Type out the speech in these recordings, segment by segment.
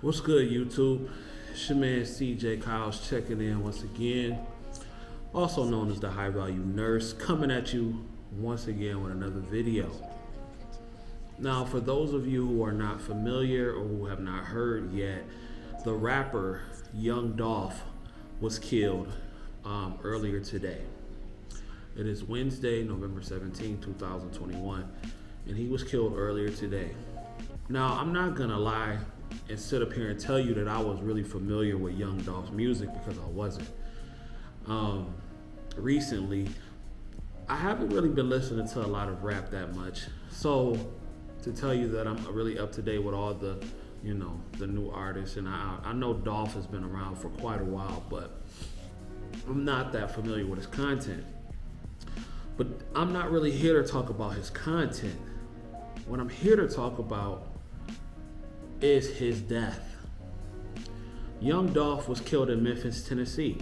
What's good, YouTube? It's your man CJ Kyles checking in once again, also known as the High Value Nurse, coming at you once again with another video. Now, for those of you who are not familiar or who have not heard yet, the rapper Young Dolph was killed earlier today. It is Wednesday, November 17, 2021, and he was killed earlier today. Now, I'm not gonna lie and sit up here and tell you that I was really familiar with Young Dolph's music, because I wasn't. Recently, I haven't really been listening to a lot of rap that much. So to tell you that I'm really up to date with all the new artists, and I know Dolph has been around for quite a while, but I'm not that familiar with his content. But I'm not really here to talk about his content. What I'm here to talk about is his death. Young Dolph was killed in Memphis, Tennessee.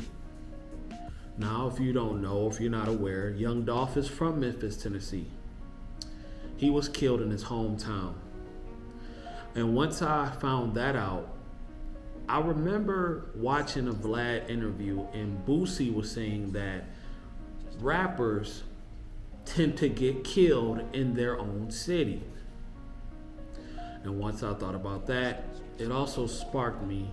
Now, if you don't know, if you're not aware, Young Dolph is from Memphis, Tennessee. He was killed in his hometown. And once I found that out, I remember watching a Vlad interview, and Boosie was saying that rappers tend to get killed in their own city. And once I thought about that, it also sparked me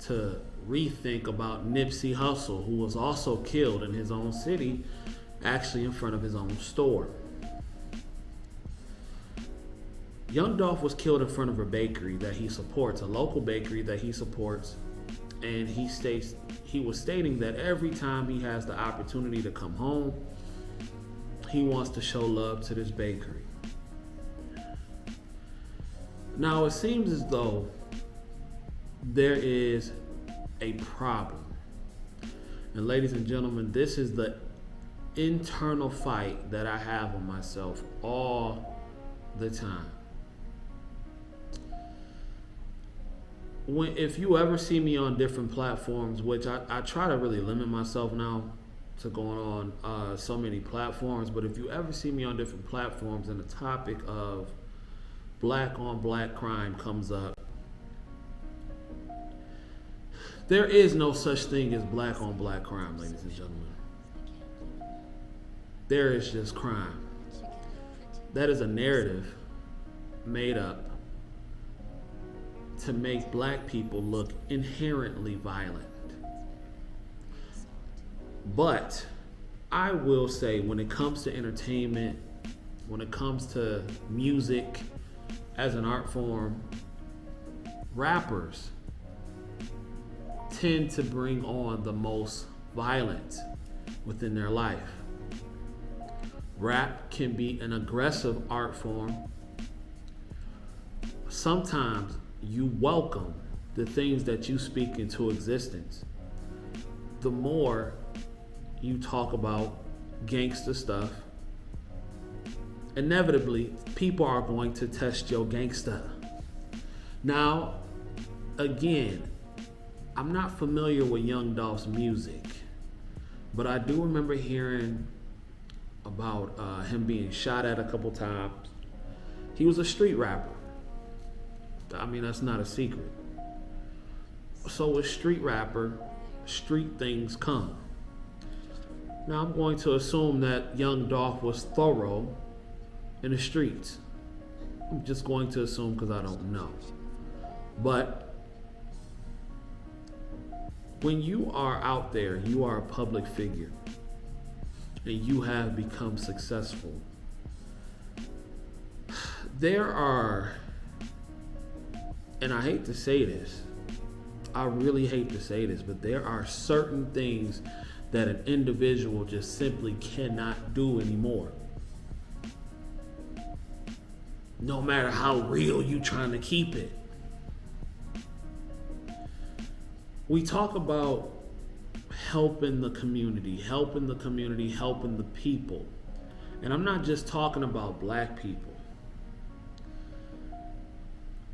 to rethink about Nipsey Hussle, who was also killed in his own city, actually in front of his own store. Young Dolph was killed in front of a bakery that he supports, a local bakery that he supports, and he was stating that every time he has the opportunity to come home, he wants to show love to this bakery. Now, it seems as though there is a problem. And ladies and gentlemen, this is the internal fight that I have with myself all the time. If you ever see me on different platforms, which I try to really limit myself now to going on so many platforms, but if you ever see me on different platforms and the topic of black on black crime comes up, there is no such thing as black on black crime, ladies and gentlemen. There is just crime. That is a narrative made up to make black people look inherently violent. But I will say, when it comes to entertainment, when it comes to music as an art form, rappers tend to bring on the most violence within their life. Rap can be an aggressive art form. Sometimes you welcome the things that you speak into existence. The more you talk about gangster stuff, inevitably people are going to test your gangsta. Now, again, I'm not familiar with Young Dolph's music, but I do remember hearing about him being shot at a couple times. He was a street rapper. I mean, that's not a secret. So with street rapper, street things come. Now, I'm going to assume that Young Dolph was thorough in the streets. I'm just going to assume, because I don't know. But when you are out there, you are a public figure, and you have become successful, there are, and I hate to say this, I really hate to say this, but there are certain things that an individual just simply cannot do anymore. No matter how real you trying to keep it. We talk about helping the community, helping the people. And I'm not just talking about black people.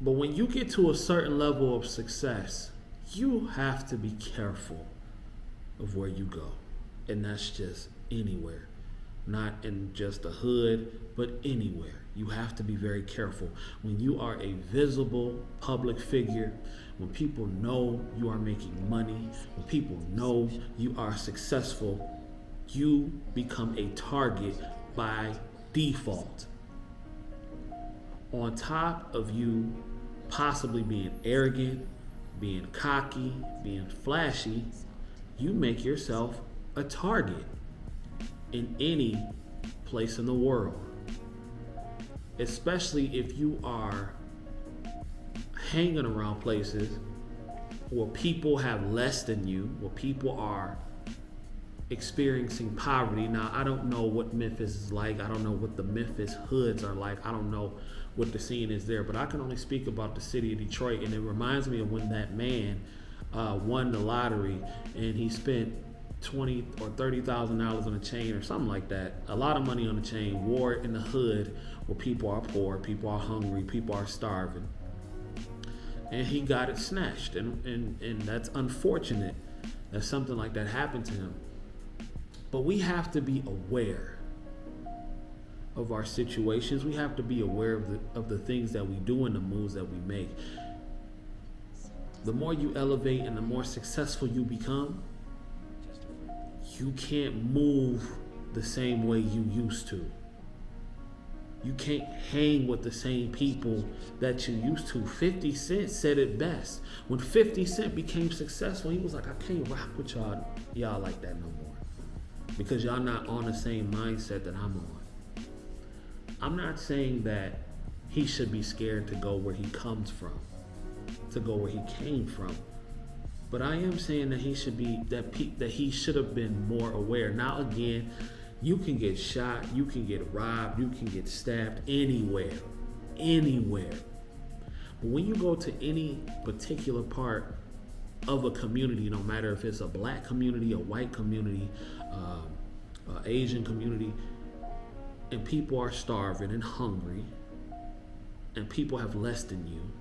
But when you get to a certain level of success, you have to be careful of where you go. And that's just anywhere. not in just the hood, but anywhere. You have to be very careful. When you are a visible public figure, when people know you are making money, when people know you are successful, you become a target by default. On top of you possibly being arrogant, being cocky, being flashy, you make yourself a target in any place in the world. Especially if you are hanging around places where people have less than you, where people are experiencing poverty. Now, I don't know what Memphis is like. I don't know what the Memphis hoods are like. I don't know what the scene is there, but I can only speak about the city of Detroit. And it reminds me of when that man won the lottery and he spent $20,000 or $30,000 on a chain or something like that. A lot of money on the chain, wore it in the hood where people are poor, people are hungry, people are starving. And he got it snatched. And that's unfortunate that something like that happened to him. But we have to be aware of our situations. We have to be aware of the things that we do and the moves that we make. The more you elevate and the more successful you become, you can't move the same way you used to. You can't hang with the same people that you used to. 50 Cent said it best. When 50 Cent became successful, he was like, I can't rock with y'all like that no more. Because y'all not on the same mindset that I'm on. I'm not saying that he should be scared to go where he comes from, to go where he came from. But I am saying that he should be that he should have been more aware. Now again, you can get shot, you can get robbed, you can get stabbed anywhere. But when you go to any particular part of a community, no matter if it's a black community, a white community, Asian community, and people are starving and hungry, and people have less than you,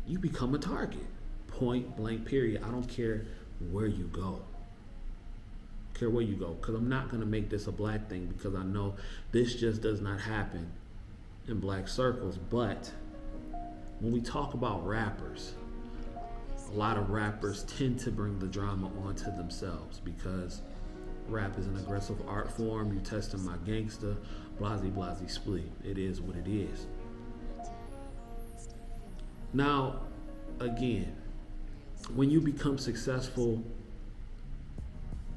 you become a target. Point blank, period. I don't care where you go. Because I'm not going to make this a black thing, because I know this just does not happen in black circles. But when we talk about rappers, a lot of rappers tend to bring the drama onto themselves, because rap is an aggressive art form. You testing my gangster, blasey splee. It is what it is. Now, again, when you become successful,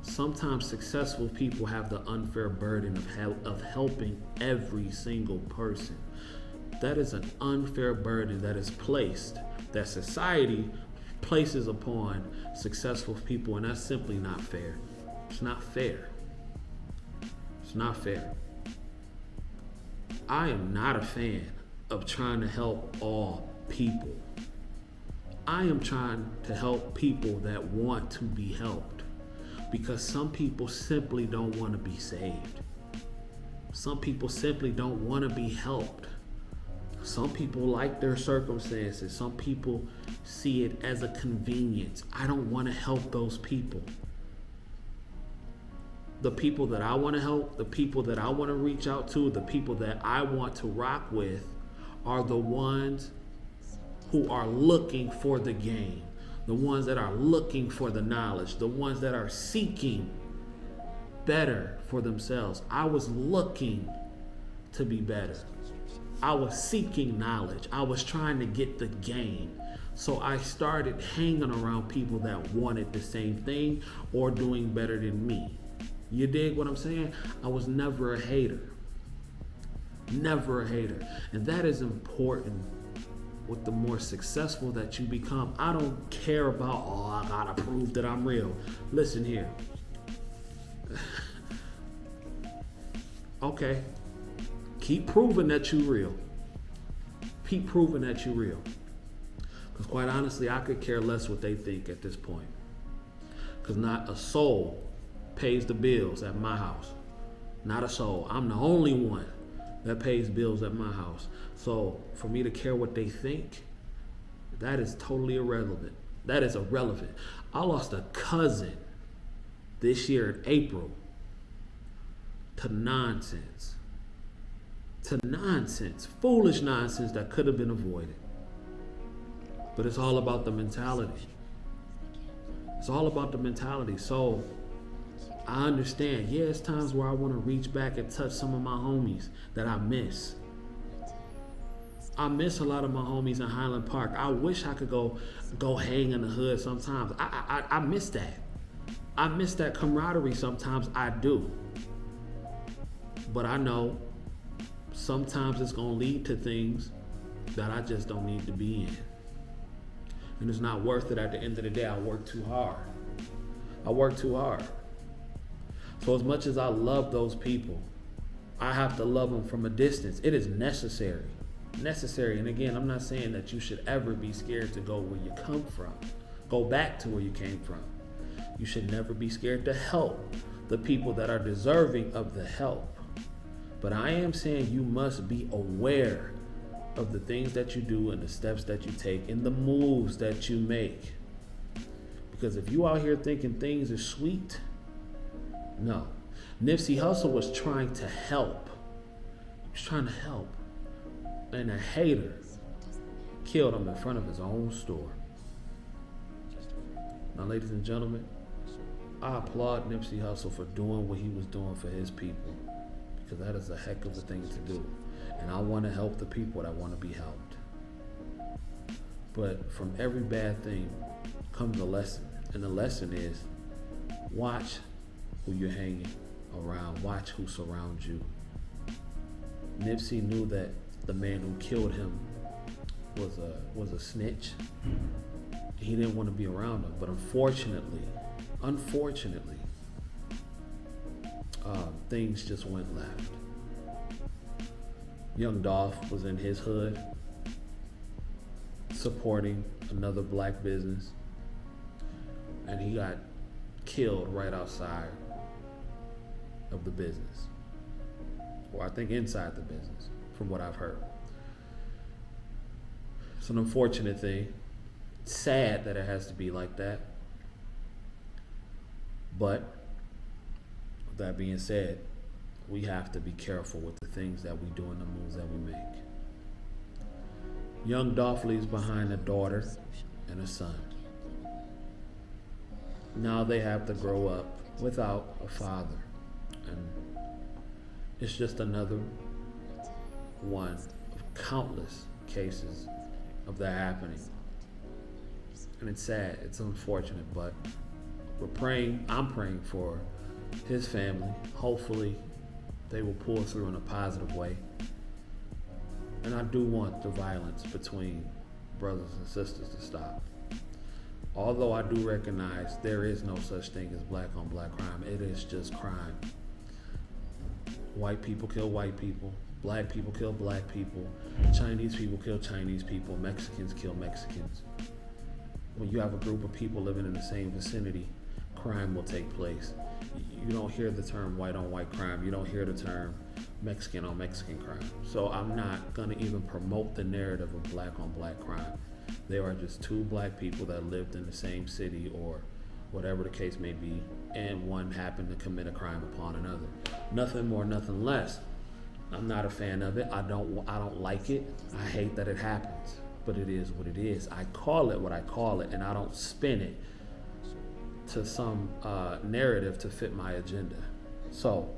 sometimes successful people have the unfair burden of helping every single person. That is an unfair burden that is placed, that society places upon successful people, and that's simply not fair. It's not fair. It's not fair. I am not a fan of trying to help all people. I am trying to help people that want to be helped, because some people simply don't want to be saved. Some people simply don't want to be helped. Some people like their circumstances. Some people see it as a convenience. I don't want to help those people. The people that I want to help, the people that I want to reach out to, the people that I want to rock with are the ones who are looking for the game, the ones that are looking for the knowledge, the ones that are seeking better for themselves. I was looking to be better. I was seeking knowledge. I was trying to get the game. So I started hanging around people that wanted the same thing or doing better than me. You dig what I'm saying? I was never a hater. Never a hater. And that is important. With the more successful that you become, I don't care about, I gotta prove that I'm real. Listen here. Okay. Keep proving that you're real. Keep proving that you're real. Because quite honestly, I could care less what they think at this point. Because not a soul pays the bills at my house. Not a soul. I'm the only one that pays bills at my house. So for me to care what they think, that is totally irrelevant. That is irrelevant. I lost a cousin this year in April to nonsense. To nonsense. Foolish nonsense that could have been avoided. But it's all about the mentality. It's all about the mentality. So I understand. Yeah, it's times where I want to reach back and touch some of my homies that I miss. I miss a lot of my homies in Highland Park. I wish I could go hang in the hood sometimes. I miss that. I miss that camaraderie sometimes. I do. But I know sometimes it's going to lead to things that I just don't need to be in. And it's not worth it at the end of the day. I work too hard. So as much as I love those people, I have to love them from a distance. It is necessary. And again, I'm not saying that you should ever be scared to go where you come from. Go back to where you came from. You should never be scared to help the people that are deserving of the help. But I am saying you must be aware of the things that you do and the steps that you take and the moves that you make. Because if you out here thinking things are sweet, no. Nipsey Hussle was trying to help. And a hater killed him in front of his own store. Now, ladies and gentlemen, I applaud Nipsey Hussle for doing what he was doing for his people, because that is a heck of a thing to do. And I want to help the people that want to be helped. But from every bad thing comes a lesson. And the lesson is, watch who you're hanging around. Watch who surrounds you. Nipsey knew that the man who killed him was a snitch. He didn't want to be around him, but unfortunately, things just went left. Young Dolph was in his hood, supporting another black business, and he got killed right outside of the business, or I think inside the business, from what I've heard. It's an unfortunate thing. It's sad that it has to be like that. But with that being said, we have to be careful with the things that we do and the moves that we make. Young Dolph leaves behind a daughter and a son. Now they have to grow up without a father. And it's just another one of countless cases of that happening. And it's sad, it's unfortunate, but I'm praying for his family. Hopefully they will pull through in a positive way. And I do want the violence between brothers and sisters to stop. Although I do recognize there is no such thing as black on black crime. It is just crime. White people kill white people. Black people kill black people. Chinese people kill Chinese people. Mexicans kill Mexicans. When you have a group of people living in the same vicinity, crime will take place. You don't hear the term white on white crime. You don't hear the term Mexican on Mexican crime. So I'm not gonna even promote the narrative of black on black crime. They are just two black people that lived in the same city or whatever the case may be, and one happened to commit a crime upon another. Nothing more, nothing less. I'm not a fan of it. I don't like it. I hate that it happens, but it is what it is. I call it what I call it, and I don't spin it to some narrative to fit my agenda. So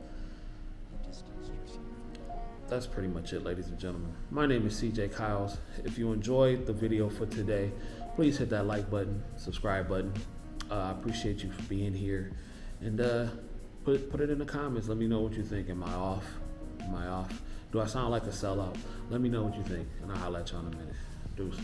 that's pretty much it, ladies and gentlemen. My name is CJ Kyles. If you enjoyed the video for today, please hit that like button, subscribe button. I appreciate you for being here, and put it in the comments. Let me know what you think. Am I off? Do I sound like a sellout? Let me know what you think, and I'll holler at you in a minute. Deuces.